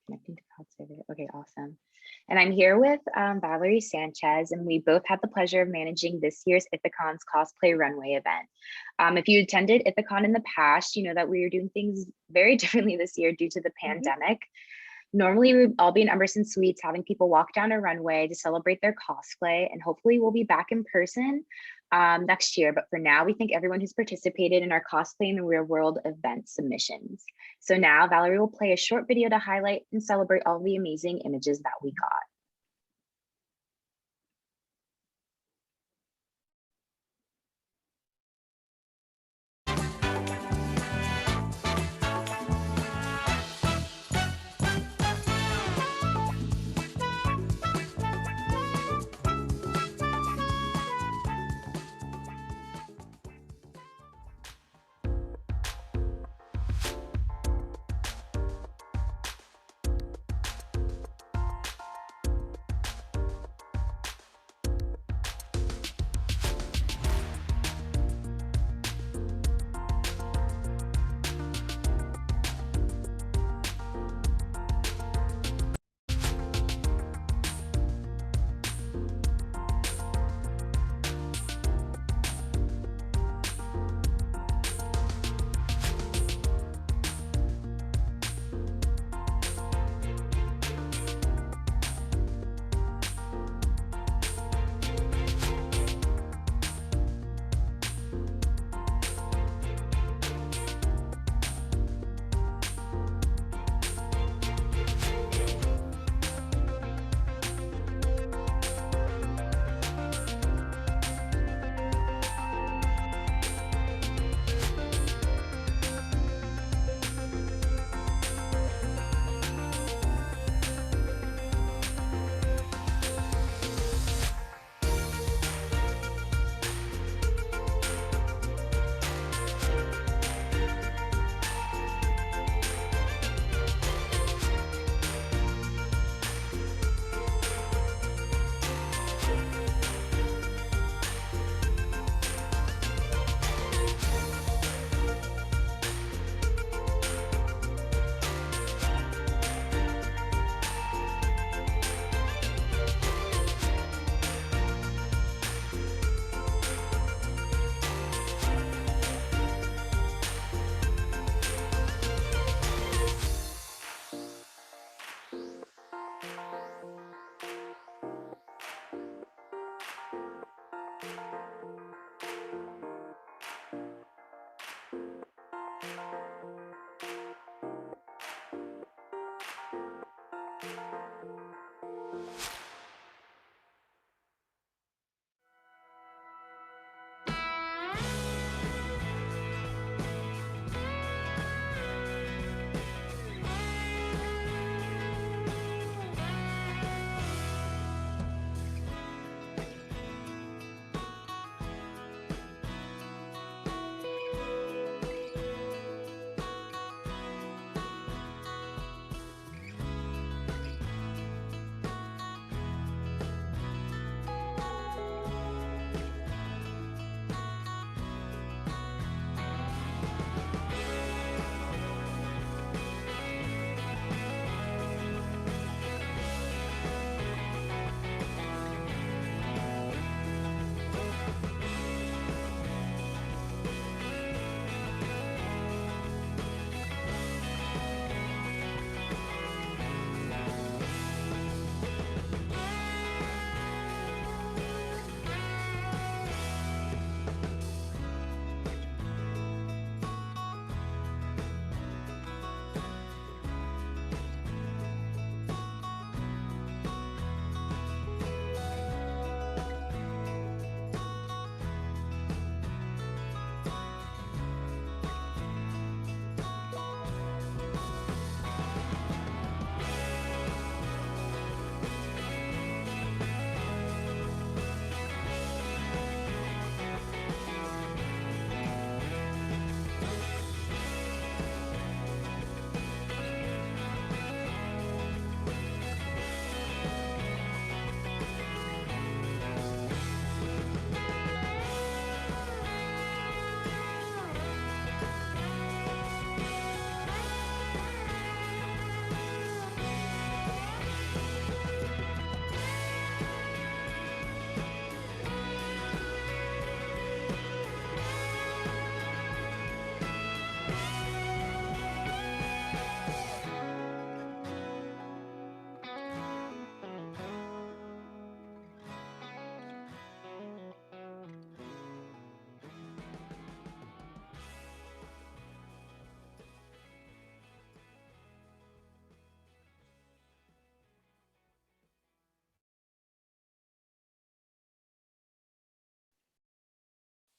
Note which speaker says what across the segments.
Speaker 1: Connecting to Cosplay. Okay, awesome. And I'm here with Valerie Sanchez, and we both had the pleasure of managing this year's Ithacon's Cosplay Runway event. If you attended Ithacon in the past, you know that we are doing things very differently this year due to the pandemic. Normally, we'd all be in Emerson Suites having people walk down a runway to celebrate their cosplay, and hopefully we'll be back in person next year. But for now, we thank everyone who's participated in our Cosplay in the Real World event submissions. So now Valerie will play a short video to highlight and celebrate all the amazing images that we got.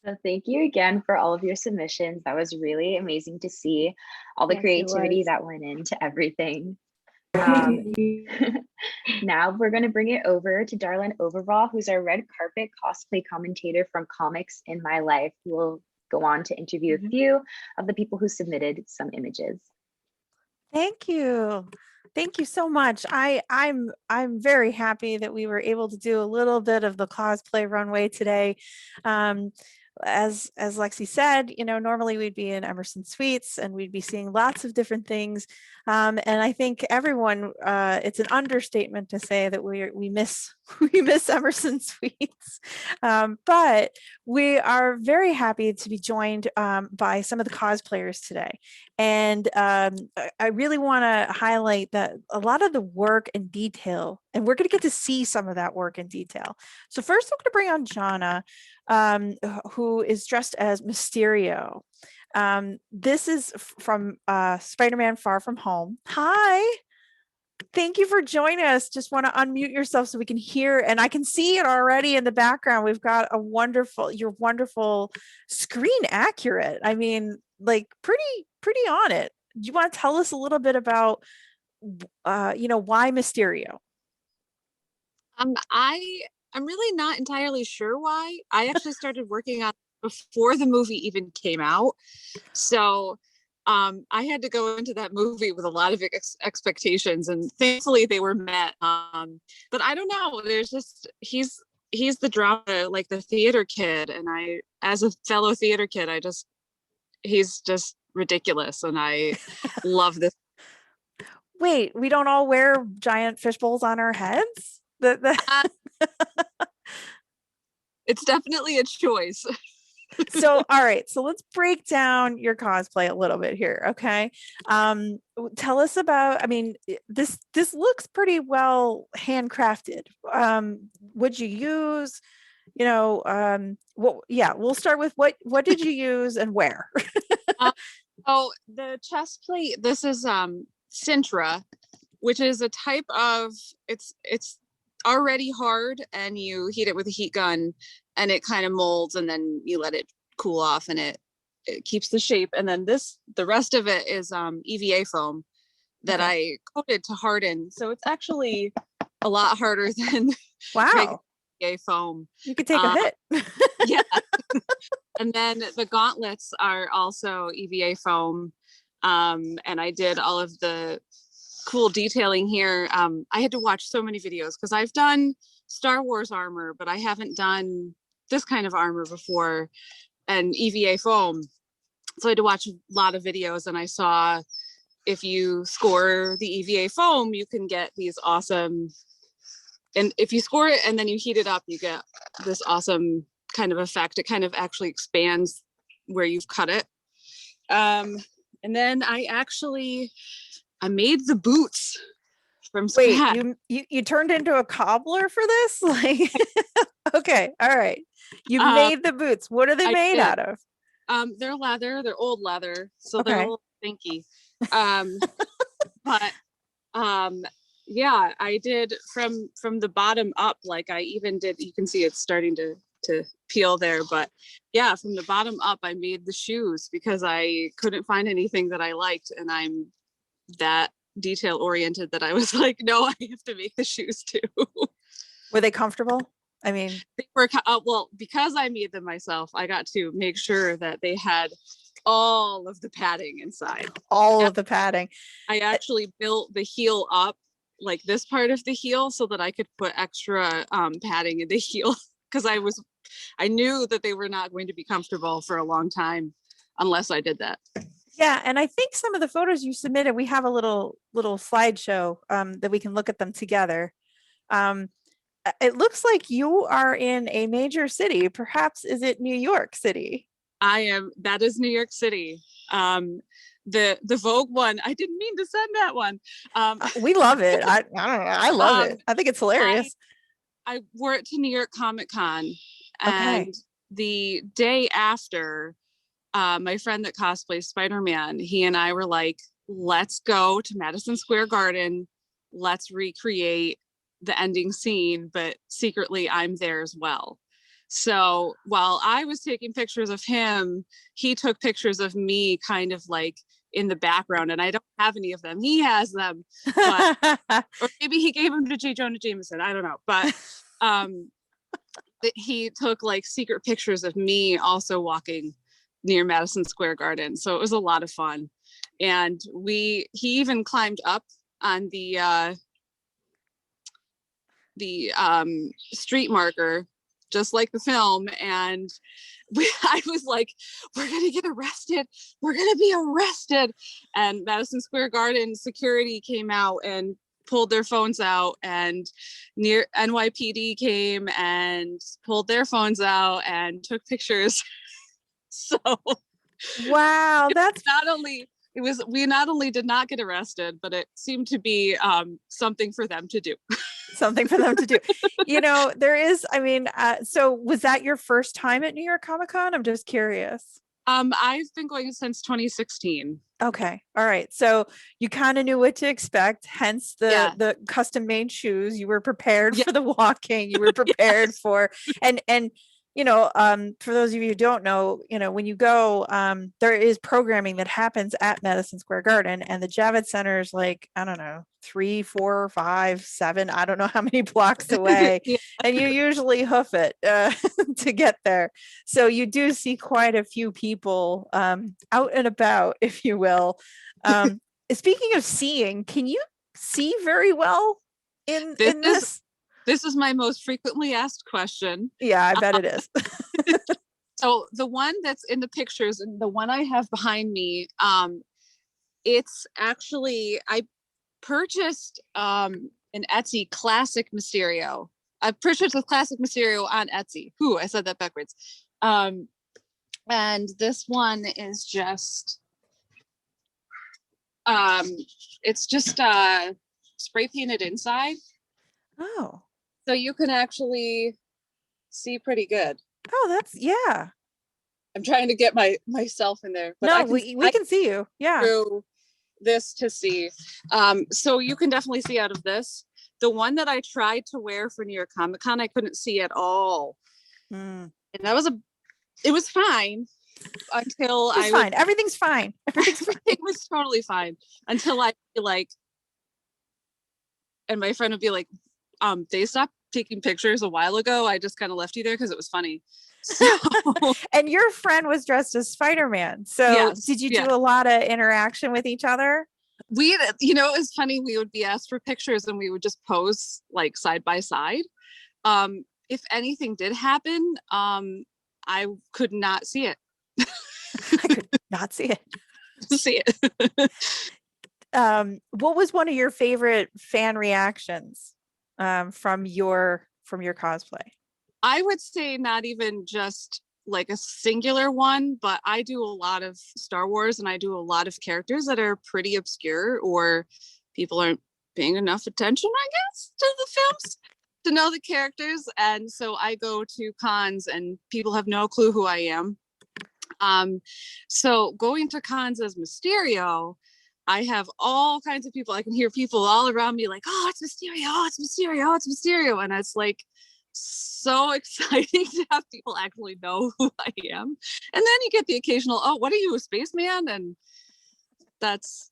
Speaker 1: So thank you again for all of your submissions. That was really amazing to see all the
Speaker 2: Yes, it
Speaker 1: creativity
Speaker 2: was.
Speaker 1: that went into everything. Um, Now we're going to bring it over to Darlene Overall, who's our red carpet cosplay commentator from Comics in My Life, who will go on to interview a few of the people who submitted some images.
Speaker 3: Thank you. Thank you so much. I'm very happy that we were able to do a little bit of the cosplay runway today. As Lexi said, normally we'd be in Emerson Suites and we'd be seeing lots of different things. And I think everyone, it's an understatement to say that we miss we miss Emerson Suites. But we are very happy to be joined by some of the cosplayers today. And I really want to highlight that a lot of the work and detail, and we're going to get to see some of that work in detail. So first I'm going to bring on Jana, who is dressed as Mysterio. This is from Spider-Man Far From Home. Hi. Thank you for joining us. Just want to unmute yourself so we can hear, and I can see it already in the background. We've got your wonderful screen accurate. I mean, like pretty on it. Do you want to tell us a little bit about, why Mysterio?
Speaker 4: I'm really not entirely sure why. I actually started working on it before the movie even came out. So I had to go into that movie with a lot of expectations, and thankfully they were met. But I don't know. There's just he's the drama, like the theater kid, and as a fellow theater kid, he's just ridiculous, and I love this.
Speaker 3: Wait, we don't all wear giant fish bowls on our heads?
Speaker 4: It's definitely a choice.
Speaker 3: So, all right. So let's break down your cosplay a little bit here. Okay. Tell us about, I mean, this looks pretty well handcrafted. Would you use, we'll start with what did you use and where?
Speaker 4: Oh, the chest plate, this is Sintra, which is a type of, it's already hard, and you heat it with a heat gun and it kind of molds, and then you let it cool off, and it keeps the shape. And then the rest of it is EVA foam that I coated to harden. So it's actually a lot harder than
Speaker 3: wow
Speaker 4: EVA foam.
Speaker 3: You could take a hit.
Speaker 4: Yeah. And then the gauntlets are also EVA foam. And I did all of the cool detailing here. I had to watch so many videos because I've done Star Wars armor, but I haven't done this kind of armor before, and EVA foam. So I had to watch a lot of videos, and I saw if you score the EVA foam, you can get these awesome, and if you score it and then you heat it up, you get this awesome kind of effect. It kind of actually expands where you've cut it. And then I made the boots from scratch.
Speaker 3: Wait, you turned into a cobbler for this? Like, okay, all right. You made the boots. What are they made out of?
Speaker 4: They're leather. They're old leather, so they're a little stinky. But yeah, I did from the bottom up. Like I even did. You can see it's starting to peel there, but yeah, from the bottom up, I made the shoes because I couldn't find anything that I liked, and I'm that detail oriented that I was like, no, I have to make the shoes too.
Speaker 3: Were they comfortable? I mean,
Speaker 4: they were well, because I made them myself, I got to make sure that they had all of the padding inside.
Speaker 3: All of the padding.
Speaker 4: I actually built the heel up, like this part of the heel, so that I could put extra padding in the heel, because I knew that they were not going to be comfortable for a long time unless I did that.
Speaker 3: Yeah, and I think some of the photos you submitted, we have a little slideshow that we can look at them together. It looks like you are in a major city. Perhaps is it New York City?
Speaker 4: I am. That is New York City. The Vogue one, I didn't mean to send that one.
Speaker 3: We love it. I don't know. I love it. I think it's hilarious.
Speaker 4: I wore it to New York Comic Con, and the day after, my friend that cosplays SpiderMan, he and I were like, let's go to Madison Square Garden. Let's recreate the ending scene, but secretly I'm there as well. So while I was taking pictures of him, he took pictures of me kind of like in the background, and I don't have any of them. He has them, but or maybe he gave them to J. Jonah Jameson. I don't know. But he took like secret pictures of me also walking near Madison Square Garden. So it was a lot of fun. And he even climbed up on the street marker, just like the film. And I was like, we're going to get arrested. We're going to be arrested. And Madison Square Garden security came out and pulled their phones out, and near NYPD came and pulled their phones out and took pictures. So
Speaker 3: wow, that's
Speaker 4: we not only did not get arrested, but it seemed to be something for them to do.
Speaker 3: something for them to do. There is, so was that your first time at New York Comic Con? I'm just curious.
Speaker 4: I've been going since 2016.
Speaker 3: Okay. All right. So you kind of knew what to expect, hence the custom made shoes. You were prepared for the walking. You were prepared for, and for those of you who don't know, when you go, there is programming that happens at Madison Square Garden, and the Javits Center is like, I don't know, 3, 4, 5, 7, I don't know how many blocks away. And you usually hoof it to get there. So you do see quite a few people out and about, if you will. Speaking of seeing, can you see very well in this?
Speaker 4: This is my most frequently asked question.
Speaker 3: Yeah, I bet it is.
Speaker 4: So the one that's in the pictures and the one I have behind me, it's actually, I purchased an Etsy classic Mysterio. I purchased a classic Mysterio on Etsy. Ooh, I said that backwards. And this one is just, it's just spray painted inside.
Speaker 3: Oh.
Speaker 4: So you can actually see pretty good.
Speaker 3: Oh, that's, yeah.
Speaker 4: I'm trying to get myself in there. But
Speaker 3: no, we can see you. Yeah.
Speaker 4: Through this to see. So you can definitely see out of this. The one that I tried to wear for New York Comic Con, I couldn't see at all. And that was it was fine until
Speaker 3: fine. Everything's fine.
Speaker 4: Everything was totally fine until I feel like, and my friend would be like, they stopped taking pictures a while ago. I just kind of left you there because it was funny. So,
Speaker 3: and your friend was dressed as SpiderMan. So yes, did you do a lot of interaction with each other?
Speaker 4: It was funny. We would be asked for pictures and we would just pose like side by side. If anything did happen, I could not see it.
Speaker 3: I could not see
Speaker 4: it.
Speaker 3: What was one of your favorite fan reactions from your cosplay?
Speaker 4: I would say not even just like a singular one, but I do a lot of Star Wars and I do a lot of characters that are pretty obscure or people aren't paying enough attention, I guess, to the films to know the characters. And so I go to cons and people have no clue who I am. So going to cons as Mysterio, I have all kinds of people. I can hear people all around me like, oh, it's Mysterio, oh, it's Mysterio, oh, it's Mysterio. And it's like so exciting to have people actually know who I am. And then you get the occasional, oh, what are you, a spaceman? And that's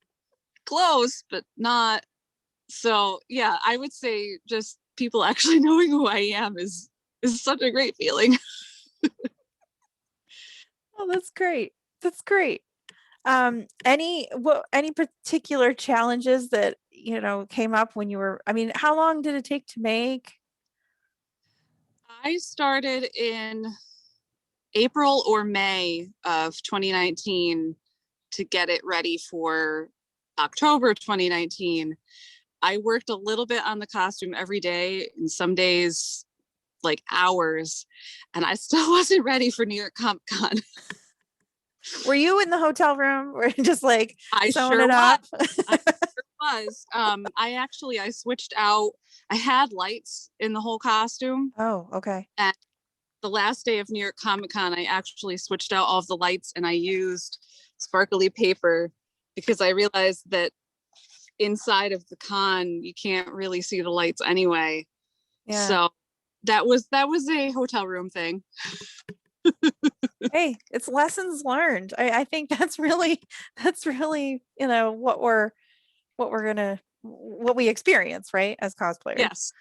Speaker 4: close, but not. So yeah, I would say just people actually knowing who I am is such a great feeling.
Speaker 3: Oh, that's great. That's great. Any particular challenges that came up when you were, how long did it take to make?
Speaker 4: I started in April or May of 2019 to get it ready for October 2019. I worked a little bit on the costume every day, and some days like hours, and I still wasn't ready for New York Comic Con.
Speaker 3: Were you in the hotel room or just like sewing it up?
Speaker 4: I sure was. I switched out. I had lights in the whole costume.
Speaker 3: Oh, okay.
Speaker 4: And the last day of New York Comic Con, I actually switched out all of the lights and I used sparkly paper because I realized that inside of the con, you can't really see the lights anyway. Yeah. So That was a hotel room thing.
Speaker 3: Hey, it's lessons learned. I think that's really, what we experience, right, as cosplayers.
Speaker 4: Yes.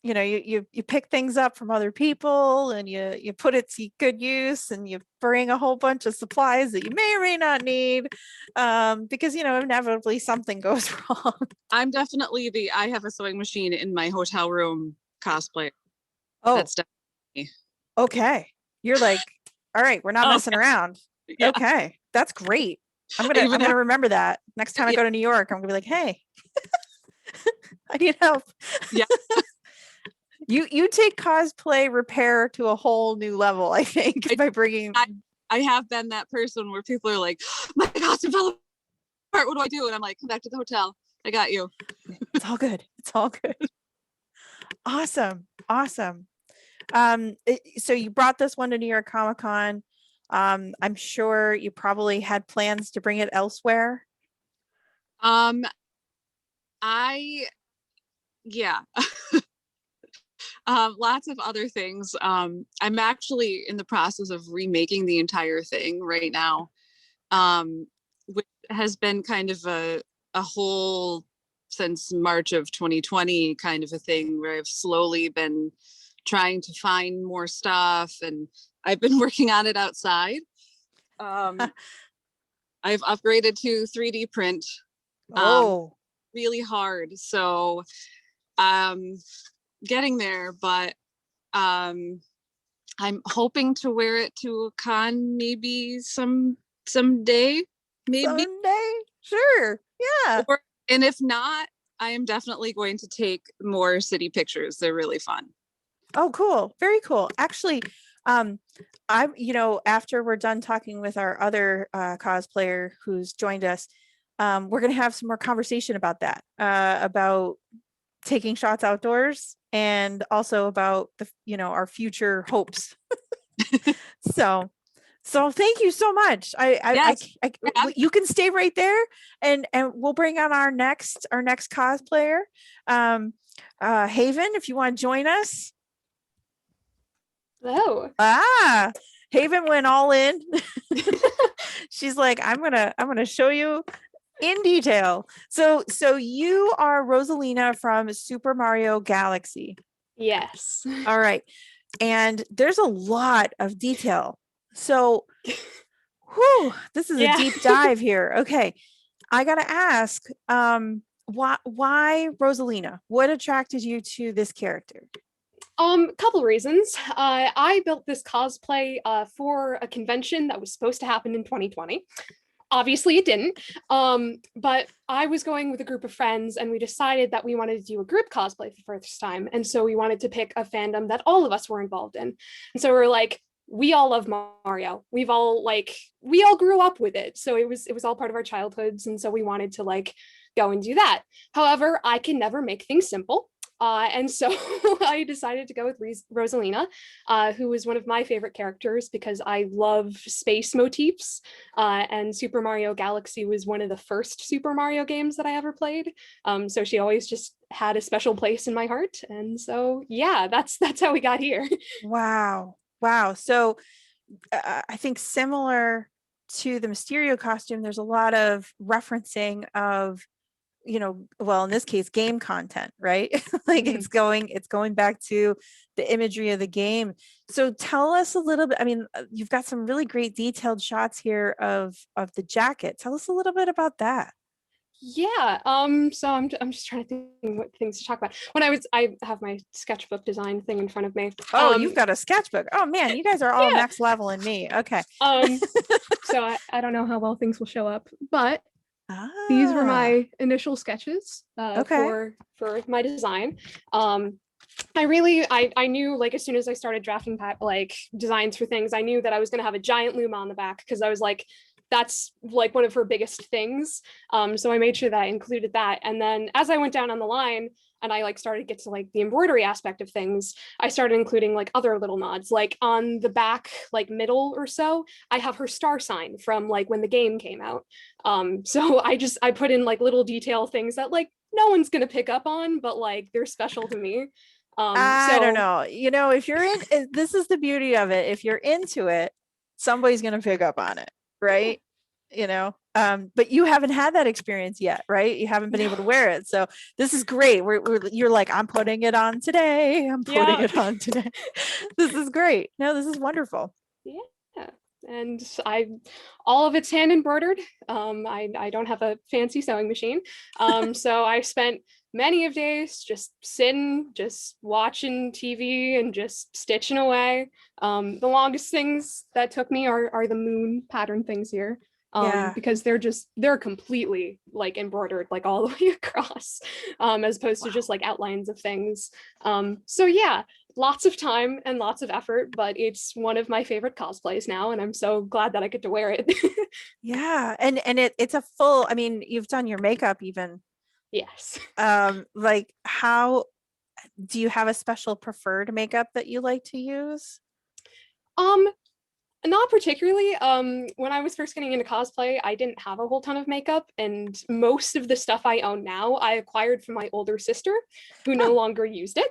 Speaker 3: You pick things up from other people and you put it to good use, and you bring a whole bunch of supplies that you may or may not need, because inevitably something goes wrong.
Speaker 4: I'm definitely I have a sewing machine in my hotel room cosplay.
Speaker 3: Oh,
Speaker 4: That's definitely
Speaker 3: okay. You're like, all right, we're not messing around.
Speaker 4: yeah.
Speaker 3: Okay, that's great. I'm gonna remember that next time I go to New York. I'm gonna be like, hey, I need help.
Speaker 4: Yeah.
Speaker 3: You take cosplay repair to a whole new level, I think, by bringing.
Speaker 4: I have been that person where people are like, my costume fell apart. What do I do? And I'm like, come back to the hotel. I got you.
Speaker 3: It's all good. It's all good. Awesome. So you brought this one to New York Comic Con. I'm sure you probably had plans to bring it elsewhere.
Speaker 4: Yeah. Lots of other things. I'm actually in the process of remaking the entire thing right now, which has been kind of a whole since March of 2020 kind of a thing where I've slowly been trying to find more stuff, and I've been working on it outside. I've upgraded to 3D print. Really hard. So getting there, but I'm hoping to wear it to a con maybe someday.
Speaker 3: Sure. Yeah.
Speaker 4: And if not, I am definitely going to take more city pictures. They're really fun.
Speaker 3: Oh, cool. Very cool. Actually, after we're done talking with our other cosplayer who's joined us, we're going to have some more conversation about that, about taking shots outdoors, and also about our future hopes. So thank you so much. You can stay right there, and we'll bring on our next cosplayer, Haven, if you want to join us.
Speaker 2: Hello.
Speaker 3: Haven went all in. She's like, I'm gonna show you in detail. So you are Rosalina from Super Mario Galaxy.
Speaker 2: Yes.
Speaker 3: All right. And there's a lot of detail. So this is a deep dive here. Okay. I gotta ask, why Rosalina? What attracted you to this character?
Speaker 2: Couple reasons. I built this cosplay for a convention that was supposed to happen in 2020. Obviously it didn't, but I was going with a group of friends, and we decided that we wanted to do a group cosplay for the first time, and so we wanted to pick a fandom that all of us were involved in. And so we're like, we all love Mario. We all grew up with it, so it was all part of our childhoods, and so we wanted to go and do that. However, I can never make things simple. And so I decided to go with Rosalina, who was one of my favorite characters because I love space motifs. And Super Mario Galaxy was one of the first Super Mario games that I ever played. So she always just had a special place in my heart. And so, yeah, that's how we got here.
Speaker 3: Wow. So I think similar to the Mysterio costume, there's a lot of referencing of, well, in this case, game content, right? It's going back to the imagery of the game. So tell us a little bit. I mean, you've got some really great detailed shots here of the jacket. Tell us a little bit about that.
Speaker 2: Yeah. So I'm just trying to think what things to talk about. I have my sketchbook design thing in front of me.
Speaker 3: Oh, you've got a sketchbook. Oh man, you guys are all next level in me. Okay.
Speaker 2: So I don't know how well things will show up, but these were my initial sketches for my design. I knew as soon as I started drafting designs for things, I knew that I was going to have a giant Luma on the back, because I was like, that's one of her biggest things. So I made sure that I included that. And then as I went down on the line and I started to get to the embroidery aspect of things, I started including other little nods, on the back, middle or so, I have her star sign from when the game came out. So I put in little detail things that no one's going to pick up on, but they're special to me.
Speaker 3: I don't know. You know, if you're in, this is the beauty of it. If you're into it, somebody's going to pick up on it, right? You know, but you haven't had that experience yet, right? You haven't been able to wear it. So this is great. You're like, I'm putting it on today. I'm putting it on today. This is great. No, this is wonderful.
Speaker 2: Yeah. And all of it's hand embroidered. I don't have a fancy sewing machine. So I spent many of days just sitting, just watching TV and just stitching away. The longest things that took me are the moon pattern things here. Because they're completely like embroidered like all the way across, as opposed to just like outlines of things. So yeah, lots of time and lots of effort, but it's one of my favorite cosplays now, and I'm so glad that I get to wear it.
Speaker 3: Yeah, and it's a full, I mean, you've done your makeup even.
Speaker 2: Yes.
Speaker 3: Like, how do you have a special preferred makeup that you like to use?
Speaker 2: Not particularly. When I was first getting into cosplay, I didn't have a whole ton of makeup, and most of the stuff I own now, I acquired from my older sister, who no longer used it.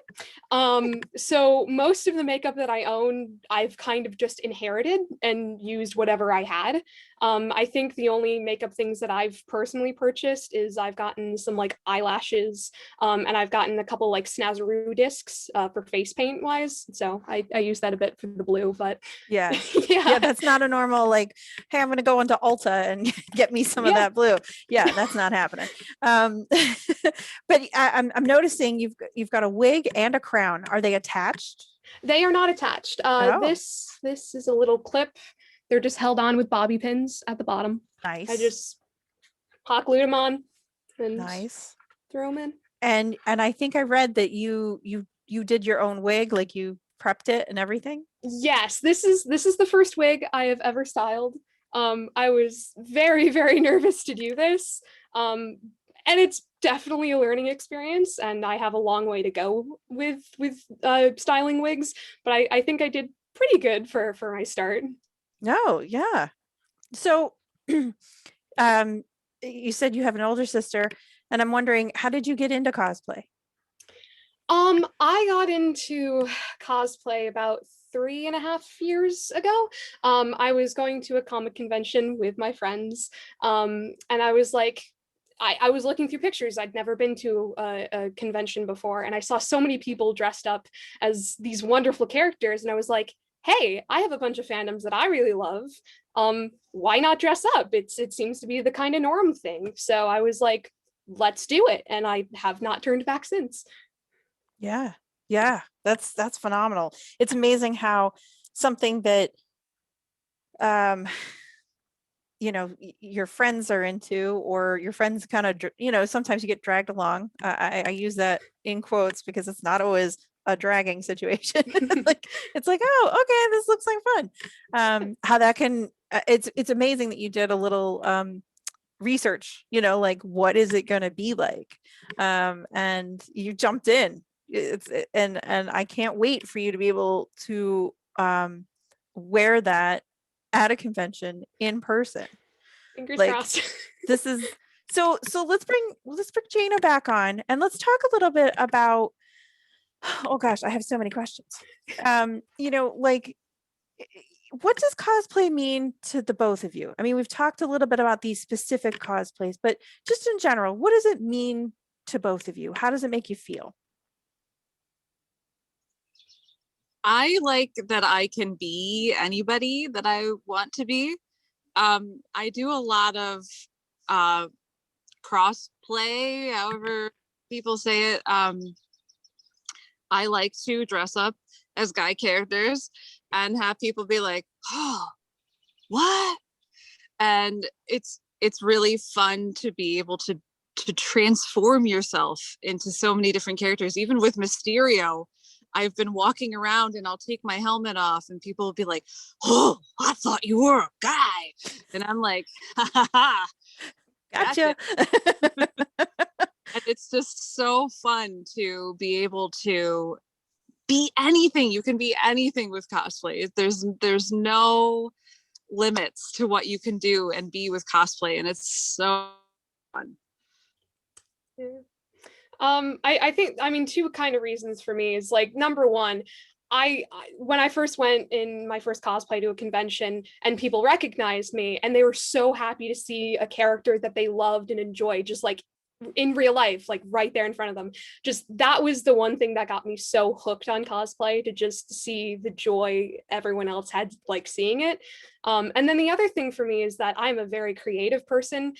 Speaker 2: So most of the makeup that I own, I've kind of just inherited and used whatever I had. I think the only makeup things that I've personally purchased is I've gotten some like eyelashes, and I've gotten a couple like Snazaroo discs for face paint wise. So I use that a bit for the blue, but
Speaker 3: yeah.
Speaker 2: yeah.
Speaker 3: Yeah, that's not a normal like, hey, I'm going to go into Ulta and get me some of that blue. Yeah, that's not happening. But I'm noticing you've got a wig and a crown. Are they attached?
Speaker 2: They are not attached. This is a little clip. They're just held on with bobby pins at the bottom.
Speaker 3: Nice.
Speaker 2: I just hot glued them on and
Speaker 3: nice.
Speaker 2: throw them in.
Speaker 3: And I think I read that you did your own wig, like you prepped it and everything.
Speaker 2: Yes, this is the first wig I have ever styled. I was very, very nervous to do this. And it's definitely a learning experience, and I have a long way to go with styling wigs, but I think I did pretty good for my start.
Speaker 3: No, yeah. So you said you have an older sister, and I'm wondering, how did you get into cosplay?
Speaker 2: I got into cosplay about 3.5 years ago. I was going to a comic convention with my friends, and I was like, I was looking through pictures. I'd never been to a convention before, and I saw so many people dressed up as these wonderful characters, and I was like, hey, I have a bunch of fandoms that I really love. Why not dress up? It seems to be the kind of norm thing. So I was like, let's do it, and I have not turned back since.
Speaker 3: Yeah, that's phenomenal. It's amazing how something that you know, your friends are into, or your friends kind of, you know, sometimes you get dragged along. I use that in quotes because it's not always a dragging situation. Like, it's like, oh, okay, this looks like fun. How that can, it's amazing that you did a little research, you know, like, what is it going to be like? And you jumped in. And I can't wait for you to be able to wear that at a convention in person.
Speaker 2: Fingers
Speaker 3: like
Speaker 2: crossed.
Speaker 3: This is so let's bring Jana back on, and let's talk a little bit about, oh gosh, I have so many questions. You know, like, what does cosplay mean to the both of you? I mean, we've talked a little bit about these specific cosplays, but just in general, what does it mean to both of you? How does it make you feel?
Speaker 4: I like that I can be anybody that I want to be. I do a lot of crossplay, however people say it. I like to dress up as guy characters and have people be like, oh, what? And it's really fun to be able to transform yourself into so many different characters. Even with Mysterio, I've been walking around and I'll take my helmet off and people will be like, oh, I thought you were a guy. And I'm like, ha ha ha.
Speaker 3: Gotcha.
Speaker 4: And it's just so fun to be able to be anything. You can be anything with cosplay. There's no limits to what you can do and be with cosplay, and it's so fun.
Speaker 2: Yeah. I think, I mean, two kind of reasons for me is like, number one, when I first went in my first cosplay to a convention and people recognized me and they were so happy to see a character that they loved and enjoyed, just like in real life, like right there in front of them. Just that was the one thing that got me so hooked on cosplay, to just see the joy everyone else had like seeing it. And then the other thing for me is that I'm a very creative person.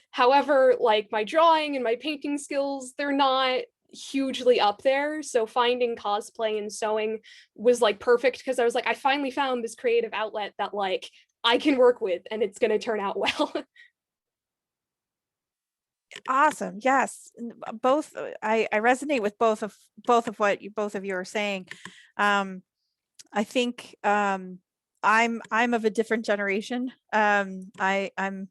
Speaker 2: However, like my drawing and my painting skills, they're not hugely up there. So finding cosplay and sewing was like perfect, because I was like, I finally found this creative outlet that like I can work with and it's going to turn out well.
Speaker 3: Awesome. Yes. Both. I resonate with both of what both of you are saying. I think I'm of a different generation. I'm I'm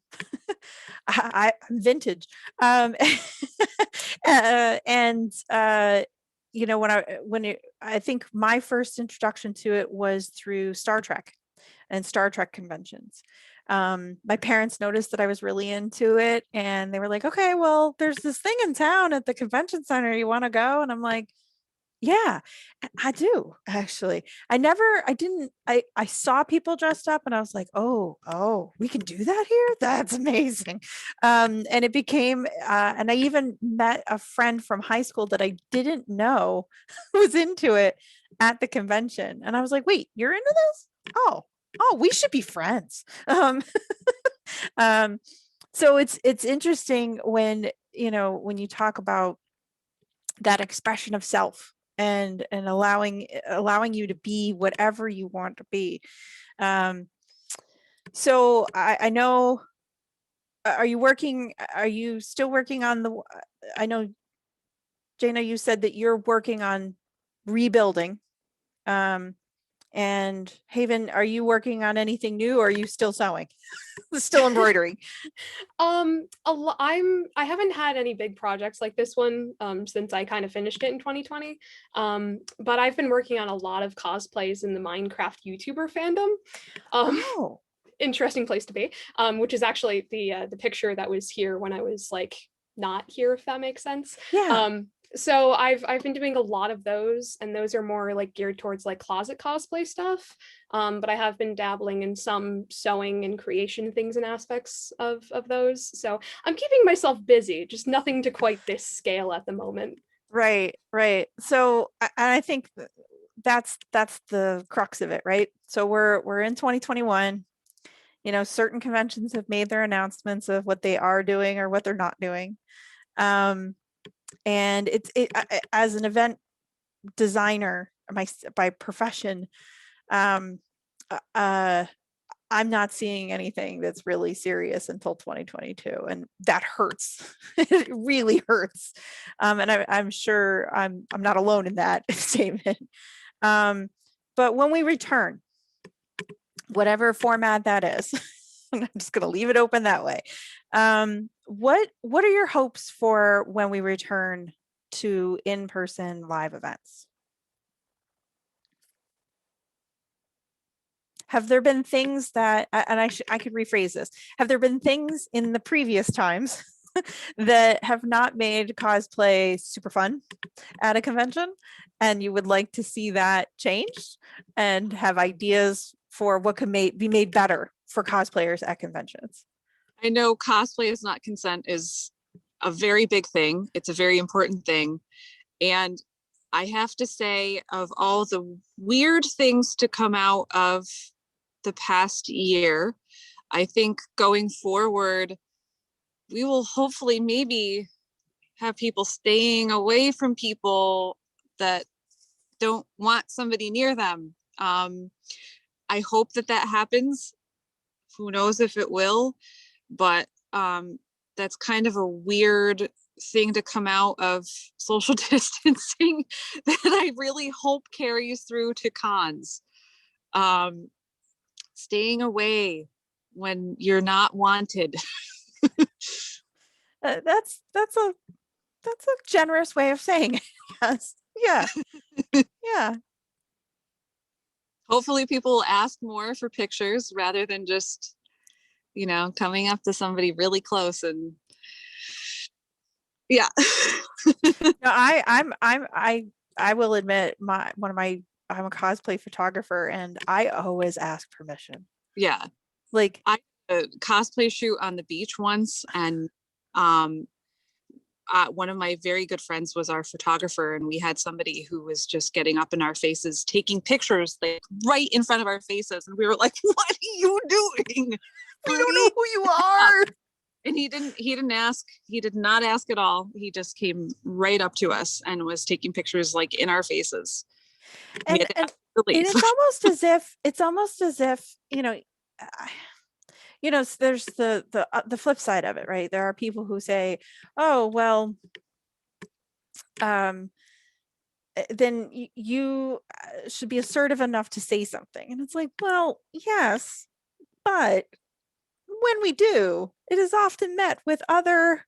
Speaker 3: vintage. And you know, I think my first introduction to it was through Star Trek and Star Trek conventions. My parents noticed that I was really into it, and they were like, okay, well, there's this thing in town at the convention center. You want to go? And I'm like, yeah, I do actually. I saw people dressed up and I was like, oh, we can do that here? That's amazing. And it became, and I even met a friend from high school that I didn't know was into it at the convention. And I was like, wait, you're into this? Oh, we should be friends. So it's interesting when, you know, when you talk about that expression of self and allowing you to be whatever you want to be. So I know, are you still working on I know, Jana, you said that you're working on rebuilding. And Haven, are you working on anything new, or are you still sewing? Still embroidering?
Speaker 2: I haven't had any big projects like this one since I kind of finished it in 2020. But I've been working on a lot of cosplays in the Minecraft YouTuber fandom. Interesting place to be. Which is actually the picture that was here when I was like not here, if that makes sense.
Speaker 3: Yeah.
Speaker 2: So I've been doing a lot of those, and those are more like geared towards like closet cosplay stuff. But I have been dabbling in some sewing and creation things and aspects of those. So I'm keeping myself busy, just nothing to quite this scale at the moment.
Speaker 3: Right. So I think that's the crux of it, right? So we're in 2021. You know, certain conventions have made their announcements of what they are doing or what they're not doing. And as an event designer by profession, I'm not seeing anything that's really serious until 2022, and that hurts. It really hurts. And I'm sure I'm not alone in that statement. But when we return, whatever format that is, I'm just going to leave it open that way. What are your hopes for when we return to in-person live events? Have there been things that, and I could rephrase this, have there been things in the previous times that have not made cosplay super fun at a convention, and you would like to see that changed and have ideas for what could be made better for cosplayers at conventions?
Speaker 4: I know cosplay is not consent is a very big thing. It's a very important thing. And I have to say, of all the weird things to come out of the past year, I think going forward, we will hopefully maybe have people staying away from people that don't want somebody near them. I hope that happens. Who knows if it will, but that's kind of a weird thing to come out of social distancing that I really hope carries through to cons. Staying away when you're not wanted.
Speaker 3: That's a generous way of saying it. Yes. Yeah. Yeah.
Speaker 4: Hopefully people will ask more for pictures rather than just, you know, coming up to somebody really close and Yeah.
Speaker 3: No, I will admit I'm a cosplay photographer and I always ask permission.
Speaker 4: Yeah.
Speaker 3: Like
Speaker 4: I did a cosplay shoot on the beach once, and one of my very good friends was our photographer, and we had somebody who was just getting up in our faces, taking pictures like right in front of our faces, and we were like, "What are you doing?
Speaker 3: we don't know who you are."
Speaker 4: And he did not ask at all. He just came right up to us and was taking pictures like in our faces.
Speaker 3: And it's almost as if there's the flip side of it, right? There are people who say, oh well, then you should be assertive enough to say something. And it's like, well, yes, but when we do, it is often met with other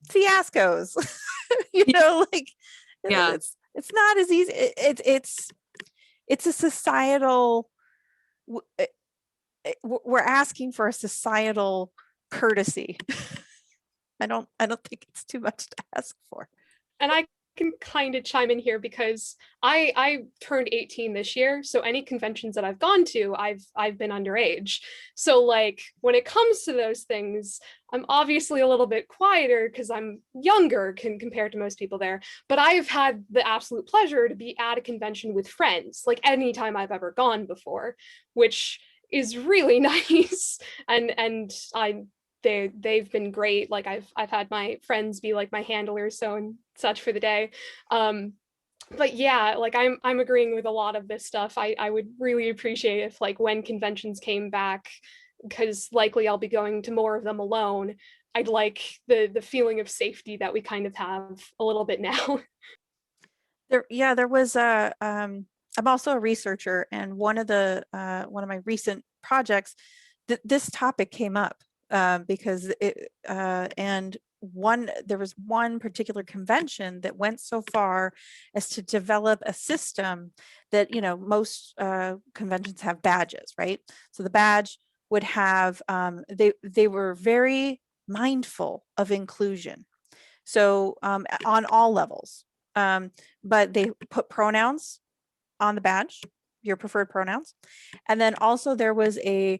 Speaker 3: fiascos. Like
Speaker 4: yeah,
Speaker 3: it's not as easy. It's a societal, we're asking for a societal courtesy. I don't think it's too much to ask for.
Speaker 2: And I can kind of chime in here because I turned 18 this year, so any conventions that I've gone to, I've been underage. So like when it comes to those things, I'm obviously a little bit quieter because I'm younger compared to most people there. But I've had the absolute pleasure to be at a convention with friends, like anytime I've ever gone before, which is really nice. And they've been great. Like I've had my friends be like my handlers, so and such for the day. But yeah, like I'm agreeing with a lot of this stuff. I would really appreciate if like when conventions came back, because likely I'll be going to more of them alone, I'd like the feeling of safety that we kind of have a little bit now.
Speaker 3: There was I'm also a researcher, and one of my recent projects, this topic came up because there was one particular convention that went so far as to develop a system that, most conventions have badges, right? So the badge would have, they were very mindful of inclusion. So on all levels, but they put pronouns on the badge, your preferred pronouns. And then also there was a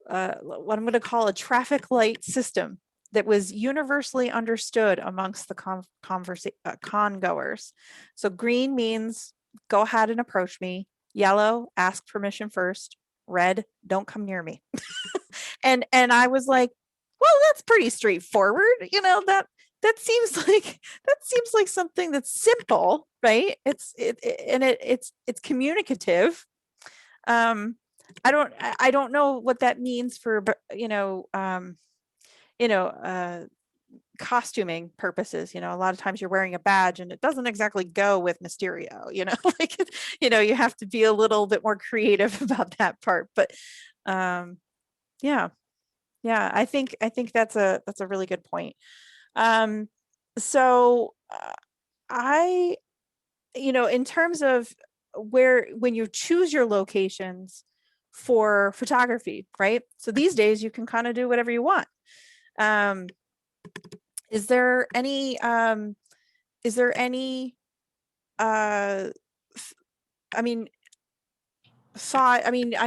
Speaker 3: what I'm going to call a traffic light system that was universally understood amongst the con goers. So green means go ahead and approach me. Yellow, ask permission first. Red, don't come near me. and I was like, well, that's pretty straightforward. That seems like something that's simple, right? It's communicative. I don't know what that means for costuming purposes. A lot of times you're wearing a badge and it doesn't exactly go with Mysterio, like you have to be a little bit more creative about that part. But yeah, I think that's a really good point. So I in terms of when you choose your locations for photography, right? So these days you can kind of do whatever you want. Is there any I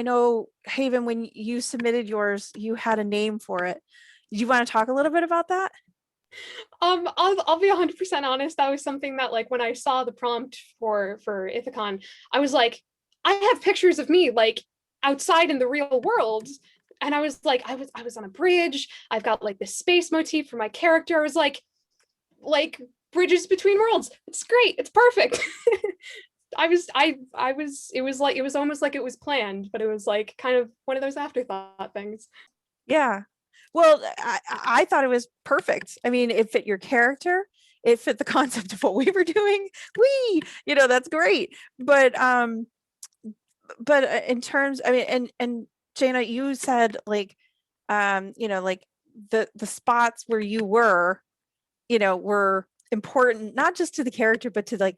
Speaker 3: know, Haven, when you submitted yours, you had a name for it. Do you want to talk a little bit about that?
Speaker 2: I'll be 100% honest. That was something that, like, when I saw the prompt for Ithacon, I was like, I have pictures of me like outside in the real world, and I was like, I was on a bridge. I've got like this space motif for my character. I was like bridges between worlds. It's great. It's perfect. It was almost like it was planned, but it was like kind of one of those afterthought things.
Speaker 3: Yeah. Well, I thought it was perfect. I mean, it fit your character. It fit the concept of what we were doing. That's great. But in terms, I mean, and Jana, you said like, like the spots where you were important, not just to the character, but to, like,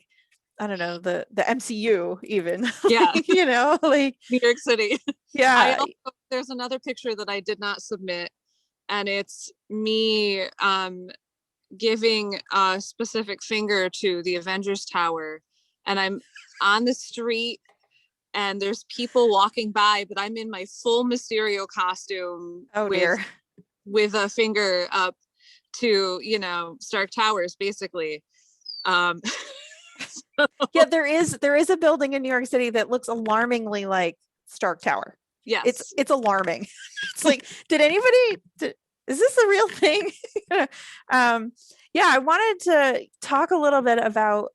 Speaker 3: I don't know, the MCU even.
Speaker 4: Yeah.
Speaker 3: Like
Speaker 4: New York City.
Speaker 3: Yeah.
Speaker 4: There's another picture that I did not submit, and it's me giving a specific finger to the Avengers Tower, and I'm on the street and there's people walking by, but I'm in my full Mysterio costume
Speaker 3: Oh dear.
Speaker 4: with a finger up to, you know, Stark Towers, basically.
Speaker 3: Yeah, there is a building in New York City that looks alarmingly like Stark Tower.
Speaker 4: Yes.
Speaker 3: It's alarming. It's like, is this a real thing? Yeah, I wanted to talk a little bit about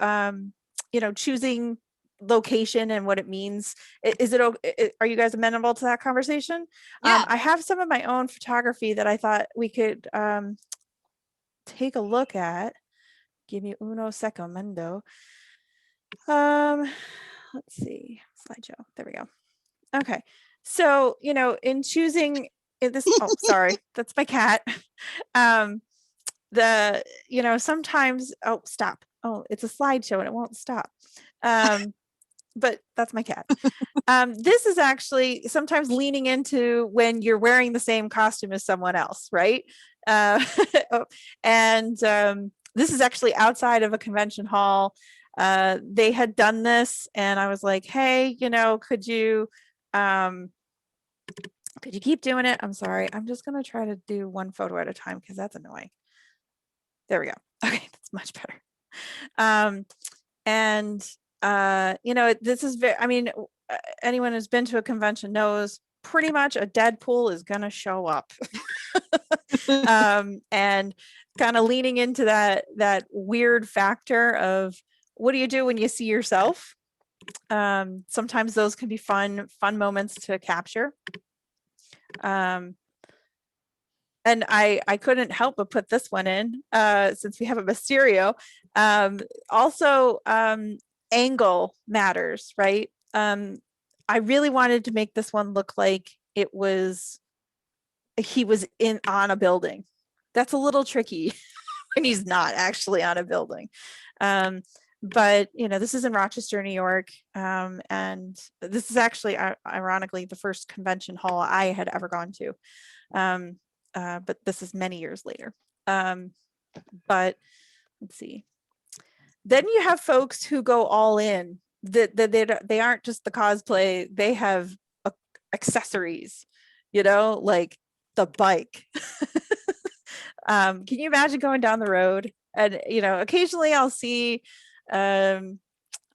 Speaker 3: you know, choosing location and what it means. Are you guys amenable to that conversation?
Speaker 4: Yeah.
Speaker 3: I have some of my own photography that I thought we could take a look at. Give me uno segundo. Let's see, slideshow. There we go. Okay, so you know, in choosing this, oh, sorry, that's my cat. You know, sometimes, oh, stop. Oh, it's a slideshow and it won't stop. But that's my cat. This is actually sometimes leaning into when you're wearing the same costume as someone else, right? And this is actually outside of a convention hall. They had done this and I was like, hey, you know, could you keep doing it? I'm sorry. I'm just going to try to do one photo at a time because that's annoying. There we go. Okay, that's much better. You know, this is very, I mean, anyone who's been to a convention knows pretty much a Deadpool is going to show up. And kind of leaning into that weird factor of what do you do when you see yourself? Sometimes those can be fun moments to capture. And I couldn't help but put this one in since we have a Mysterio. Also, angle matters, right? I really wanted to make this one look like he was on a building. That's a little tricky when he's not actually on a building. But you know, this is in Rochester, New York, and this is actually ironically the first convention hall I had ever gone to. But this is many years later. But let's see. Then you have folks who go all in. They aren't just the cosplay. They have accessories, you know, like the bike. Can you imagine going down the road? And you know, occasionally I'll see a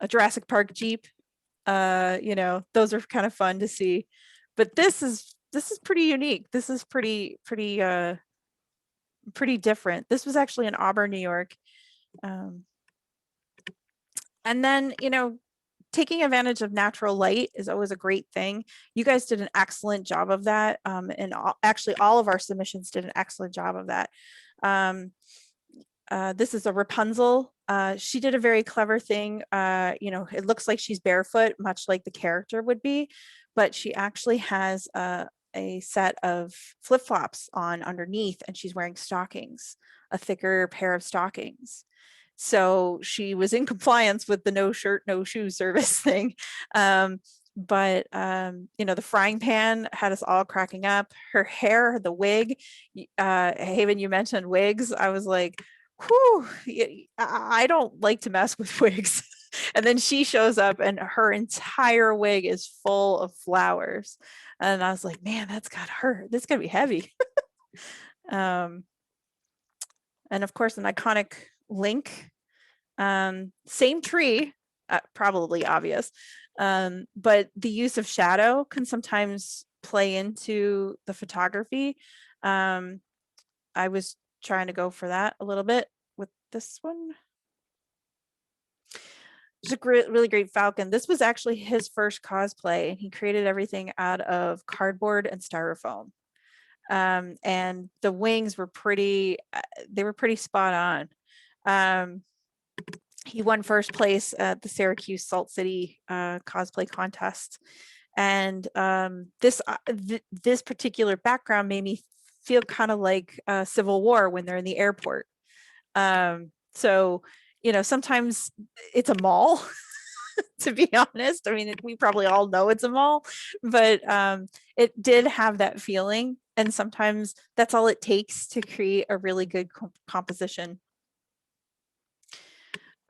Speaker 3: Jurassic Park Jeep. You know, those are kind of fun to see. But this is pretty unique. This is pretty different. This was actually in Auburn, New York. And then, you know, taking advantage of natural light is always a great thing. You guys did an excellent job of that. And actually all of our submissions did an excellent job of that. This is a Rapunzel. She did a very clever thing. You know, it looks like she's barefoot, much like the character would be, but she actually has a set of flip-flops on underneath, and she's wearing stockings, a thicker pair of stockings. So she was in compliance with the no shirt, no shoe service thing. But you know, the frying pan had us all cracking up. Her hair, the wig, Haven, you mentioned wigs. I was like, whew, I don't like to mess with wigs. And then she shows up and her entire wig is full of flowers. And I was like, man, that's gotta be heavy. And of course, an iconic Link, same tree, probably obvious. But the use of shadow can sometimes play into the photography. I was trying to go for that a little bit with this one. It's a really great falcon. This was actually his first cosplay, and he created everything out of cardboard and styrofoam. And the wings were pretty spot on. He won first place at the Syracuse Salt City cosplay contest. And this particular background made me feel kind of like Civil War when they're in the airport. So, you know, sometimes it's a mall, to be honest. I mean, we probably all know it's a mall, but it did have that feeling. And sometimes that's all it takes to create a really good composition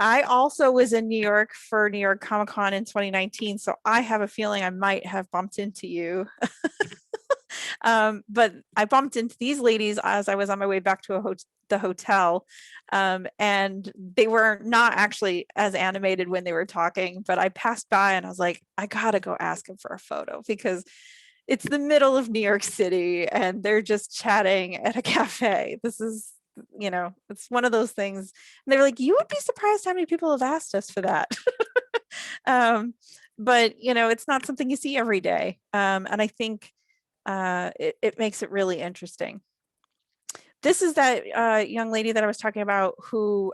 Speaker 3: I also was in New York for New York Comic Con in 2019, so I have a feeling I might have bumped into you. But I bumped into these ladies as I was on my way back to the hotel, and they were not actually as animated when they were talking, but I passed by and I was like, I gotta go ask them for a photo because it's the middle of New York City and they're just chatting at a cafe. This is, it's one of those things. And they're like, you would be surprised how many people have asked us for that. But it's not something you see every day. And I think it makes it really interesting. This is that young lady that I was talking about who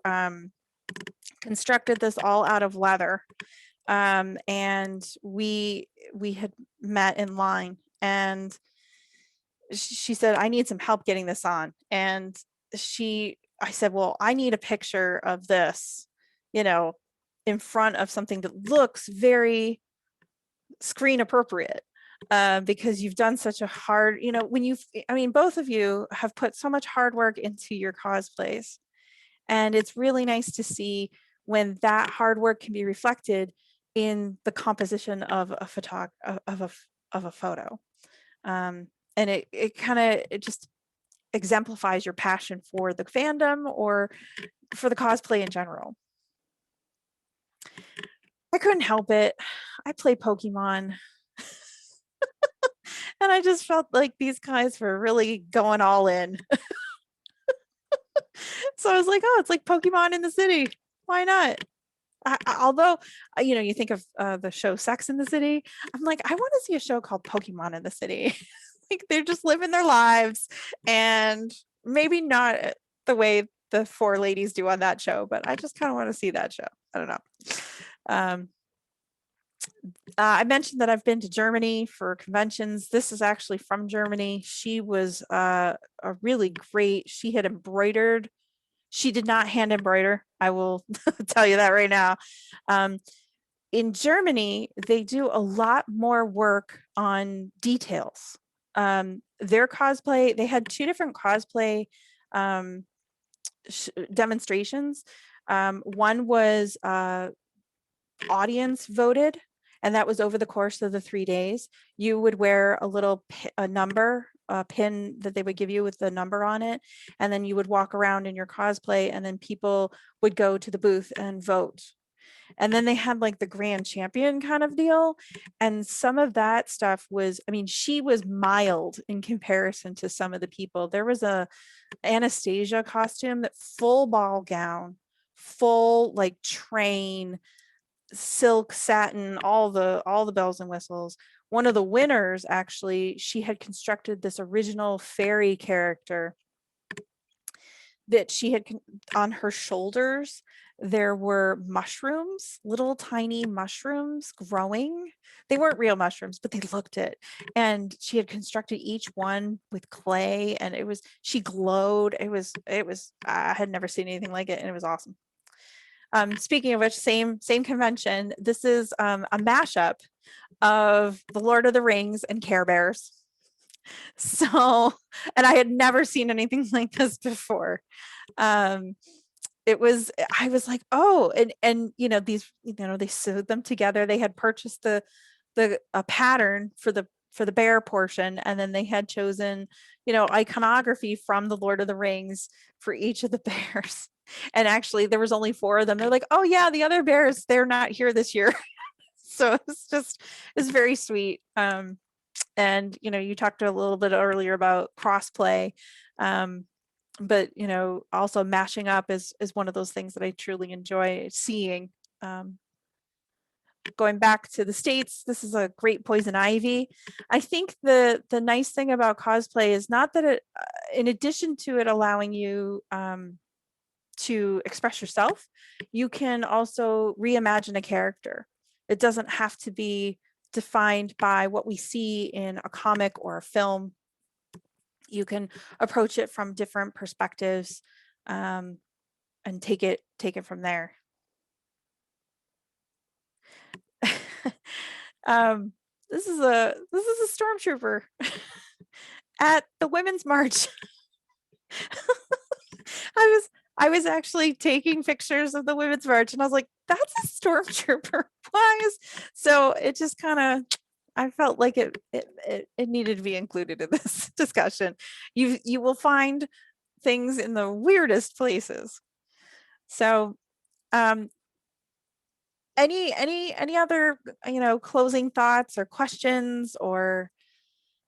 Speaker 3: constructed this all out of leather. And we had met in line, and she said, I need some help getting this on. And I said, well, I need a picture of this, in front of something that looks very screen appropriate. Because you've done such a hard, both of you have put so much hard work into your cosplays, and it's really nice to see when that hard work can be reflected in the composition of a photo. And it just exemplifies your passion for the fandom or for the cosplay in general. I couldn't help it. I play Pokemon. And I just felt like these guys were really going all in. So I was like, oh, it's like Pokemon in the City. Why not? Although, you think of the show Sex in the City. I'm like, I want to see a show called Pokemon in the City. Like they're just living their lives, and maybe not the way the four ladies do on that show, but I just kind of want to see that show. I don't know. I mentioned that I've been to Germany for conventions. This is actually from Germany. She was a really great, she had embroidered. She did not hand embroider. I will tell you that right now. In Germany, they do a lot more work on details. Their cosplay, they had two different cosplay demonstrations. One was audience voted, and that was over the course of the 3 days. You would wear a pin that they would give you with the number on it, and then you would walk around in your cosplay, and then people would go to the booth and vote. And then they had like the grand champion kind of deal, and some of that stuff was, she was mild in comparison to some of the people. There was a Anastasia costume, that full ball gown, full like train, silk, satin, all the bells and whistles. One of the winners, actually, she had constructed this original fairy character that she had on her shoulders. There were mushrooms, little tiny mushrooms growing. They weren't real mushrooms, but they looked it. And she had constructed each one with clay, and she glowed. It was, I had never seen anything like it, and it was awesome. Speaking of which, same convention. This is a mashup of the Lord of the Rings and Care Bears. So, and I had never seen anything like this before. I was like, oh, and these, they sewed them together. They had purchased a pattern for the bear portion, and then they had chosen, iconography from the Lord of the Rings for each of the bears. And actually there was only 4 of them. They're like, oh yeah, the other bears, they're not here this year. So it's very sweet. And you talked a little bit earlier about crossplay, but also mashing up is one of those things that I truly enjoy seeing. Going back to the States, this is a great poison ivy. I think the nice thing about cosplay is not that it, in addition to it allowing you to express yourself, you can also reimagine a character. It doesn't have to be defined by what we see in a comic or a film. You can approach it from different perspectives, and take it from there. This is a stormtrooper at the Women's March. I was actually taking pictures of the Women's March and I was like, that's a stormtrooper. Why is so it just kind of I felt like it needed to be included in this discussion. You will find things in the weirdest places. So any other closing thoughts or questions or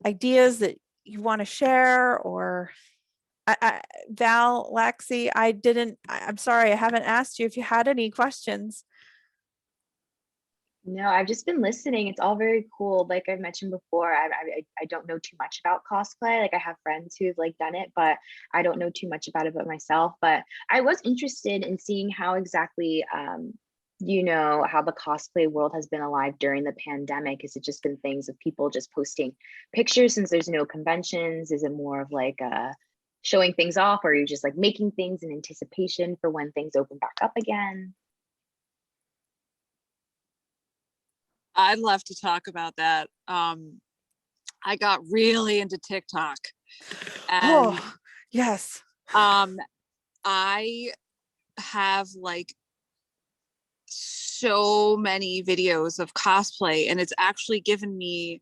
Speaker 3: ideas that you want to share? Or Val, Lexi, I'm sorry, I haven't asked you if you had any questions.
Speaker 1: No, I've just been listening. It's all very cool. Like I've mentioned before, I don't know too much about cosplay. Like I have friends who've like done it, but I don't know too much about it but myself. But I was interested in seeing how exactly how the cosplay world has been alive during the pandemic. Has it just been things of people just posting pictures since there's no conventions? Is it more of like showing things off, or are you just like making things in anticipation for when things open back up again?
Speaker 4: I'd love to talk about that. I got really into TikTok. And
Speaker 3: yes.
Speaker 4: I have like so many videos of cosplay, and it's actually given me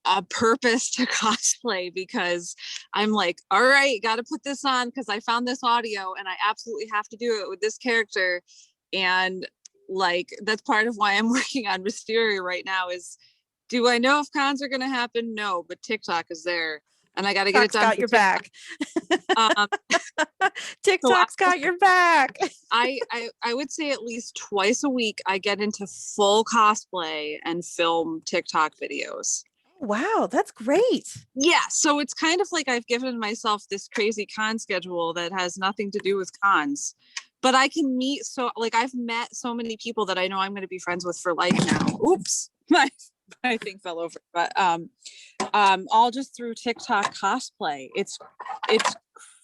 Speaker 4: a purpose to cosplay, because I'm like, all right, got to put this on because I found this audio and I absolutely have to do it with this character. And like, that's part of why I'm working on Mysteria right now. Is, do I know if cons are going to happen? No, but TikTok is there and I got to get it done.
Speaker 3: Got your back. TikTok's got your back.
Speaker 4: I would say at least twice a week I get into full cosplay and film TikTok videos.
Speaker 3: Wow, that's great.
Speaker 4: Yeah, so it's kind of like I've given myself this crazy con schedule that has nothing to do with cons, but I can meet, so like I've met so many people that I know I'm going to be friends with for life now. Oops, my thing fell over. But all just through TikTok cosplay. It's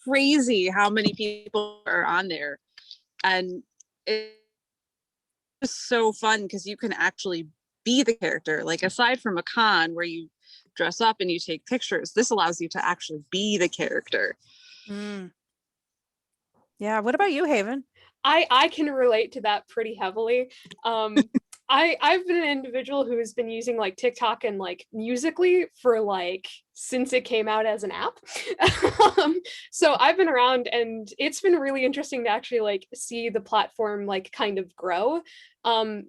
Speaker 4: crazy how many people are on there, and it's so fun because you can actually be the character. Like, aside from a con where you dress up and you take pictures, this allows you to actually be the character.
Speaker 3: Yeah, what about you, Haven?
Speaker 2: I can relate to that pretty heavily. I've been an individual who has been using like TikTok and like Musically for like since it came out as an app. So I've been around, and it's been really interesting to actually like see the platform like kind of grow.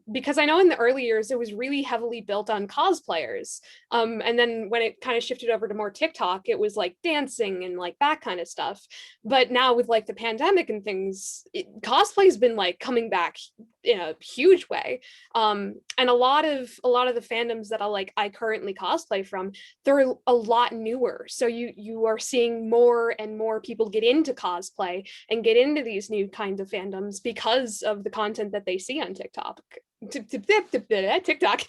Speaker 2: Because I know in the early years it was really heavily built on cosplayers. And then when it kind of shifted over to more TikTok, it was like dancing and like that kind of stuff. But now with like the pandemic and things, cosplay's been like coming back in a huge way. And a lot of the fandoms that I currently cosplay from, they're a lot newer. So you are seeing more and more people get into cosplay and get into these new kinds of fandoms because of the content that they see on TikTok. TikTok.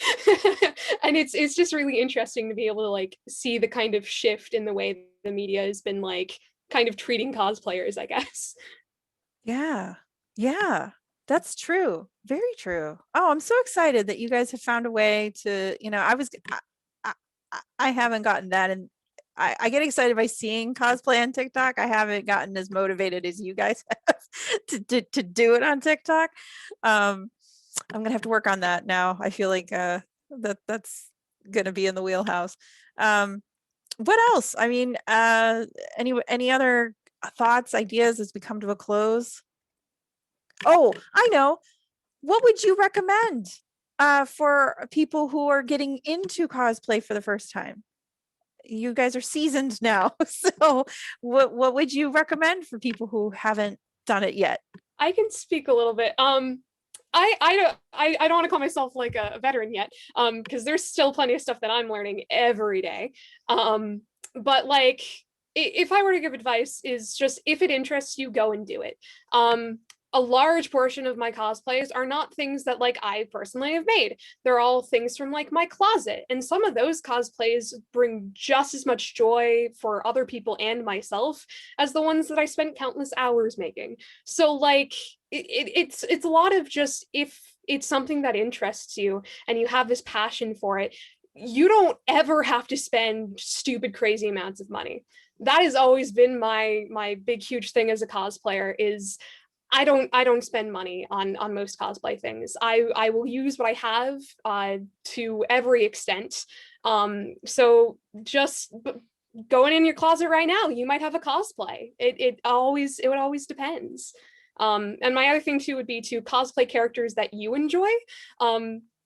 Speaker 2: And it's just really interesting to be able to like see the kind of shift in the way the media has been like kind of treating cosplayers, I guess.
Speaker 3: Yeah, that's true. Very true. Oh, I'm so excited that you guys have found a way to, I haven't gotten that, and I get excited by seeing cosplay on TikTok. I haven't gotten as motivated as you guys have to do it on TikTok. I'm gonna have to work on that now. I feel like that's gonna be in the wheelhouse. What else? I mean, any other thoughts, ideas as we come to a close? Oh, I know. What would you recommend for people who are getting into cosplay for the first time? You guys are seasoned now, so what would you recommend for people who haven't done it yet?
Speaker 2: I can speak a little bit. I don't want to call myself like a veteran yet, because there's still plenty of stuff that I'm learning every day. But like, if I were to give advice, is just, if it interests you, go and do it. A large portion of my cosplays are not things that like I personally have made. They're all things from like my closet. And some of those cosplays bring just as much joy for other people and myself as the ones that I spent countless hours making. So like, it's a lot of just, if it's something that interests you and you have this passion for it, you don't ever have to spend stupid, crazy amounts of money. that has always been my big huge thing as a cosplayer is I don't spend money on most cosplay things. I will use what I have to every extent. So just going in your closet right now, you might have a cosplay. It would always depends. And my other thing too would be to cosplay characters that you enjoy.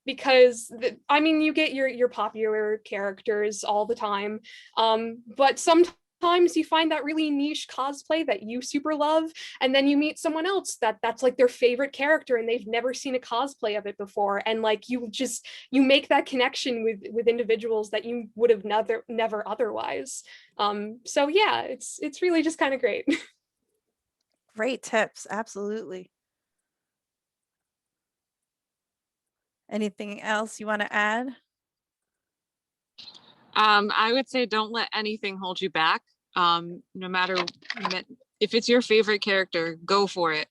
Speaker 2: Because I mean, you get your popular characters all the time, but sometimes you find that really niche cosplay that you super love, and then you meet someone else that's like their favorite character and they've never seen a cosplay of it before, and like you make that connection with individuals that you would have never otherwise. So yeah, it's really just kind of great.
Speaker 3: Great tips, absolutely. Anything else you want to add?
Speaker 4: I would say don't let anything hold you back. No matter if it's your favorite character, go for it.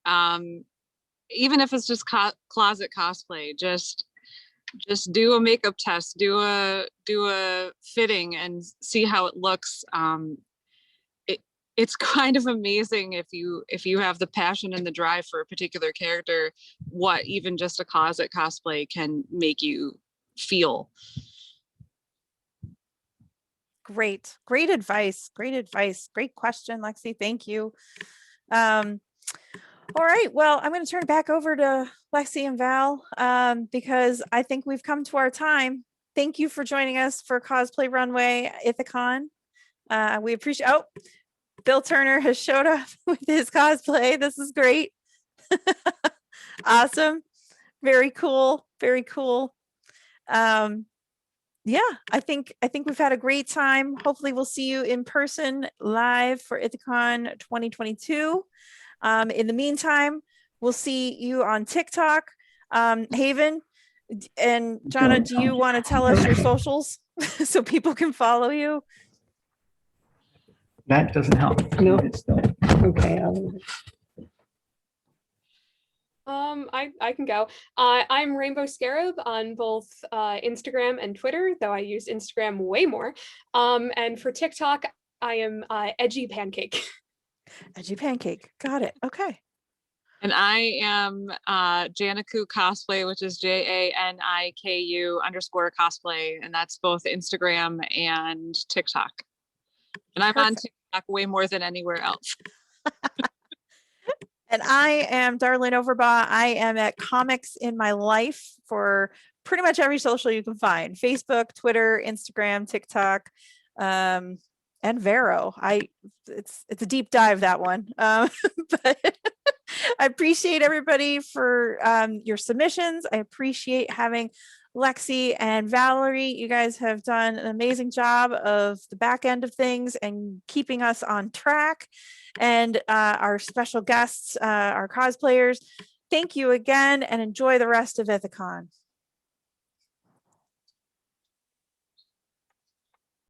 Speaker 4: Even if it's just closet cosplay, just do a makeup test, do a fitting and see how it looks. It's kind of amazing if you have the passion and the drive for a particular character, what even just a closet cosplay can make you feel.
Speaker 3: Great advice. Great question, Lexi. Thank you. All right, well, I'm going to turn it back over to Lexi and Val because I think we've come to our time. Thank you for joining us for Cosplay Runway Ithacon. We appreciate. Oh, Bill Turner has showed up with his cosplay. This is great. Awesome. Very cool. Yeah, I think we've had a great time. Hopefully we'll see you in person live for Ithacon 2022. In the meantime, we'll see you on TikTok. Haven and Jonna, do you want to tell us your socials so people can follow you?
Speaker 5: That doesn't help.
Speaker 6: No.
Speaker 5: It's still.
Speaker 6: Okay.
Speaker 2: I can go. I'm Rainbow Scarab on both Instagram and Twitter, though I use Instagram way more. And for TikTok, I am Edgy Pancake.
Speaker 3: Edgy Pancake. Got it. Okay.
Speaker 4: And I am Janiku Cosplay, which is JANIKU_cosplay, and that's both Instagram and TikTok. And I'm on TikTok way more than anywhere else.
Speaker 3: And I am Darlene Overbaugh. I am at Comics in My Life for pretty much every social you can find: Facebook, Twitter, Instagram, TikTok, and Vero. It's a deep dive, that one. But I appreciate everybody for your submissions. I appreciate having Lexi and Valerie. You guys have done an amazing job of the back end of things and keeping us on track. And our special guests, our cosplayers, thank you again and enjoy the rest of Ithacon.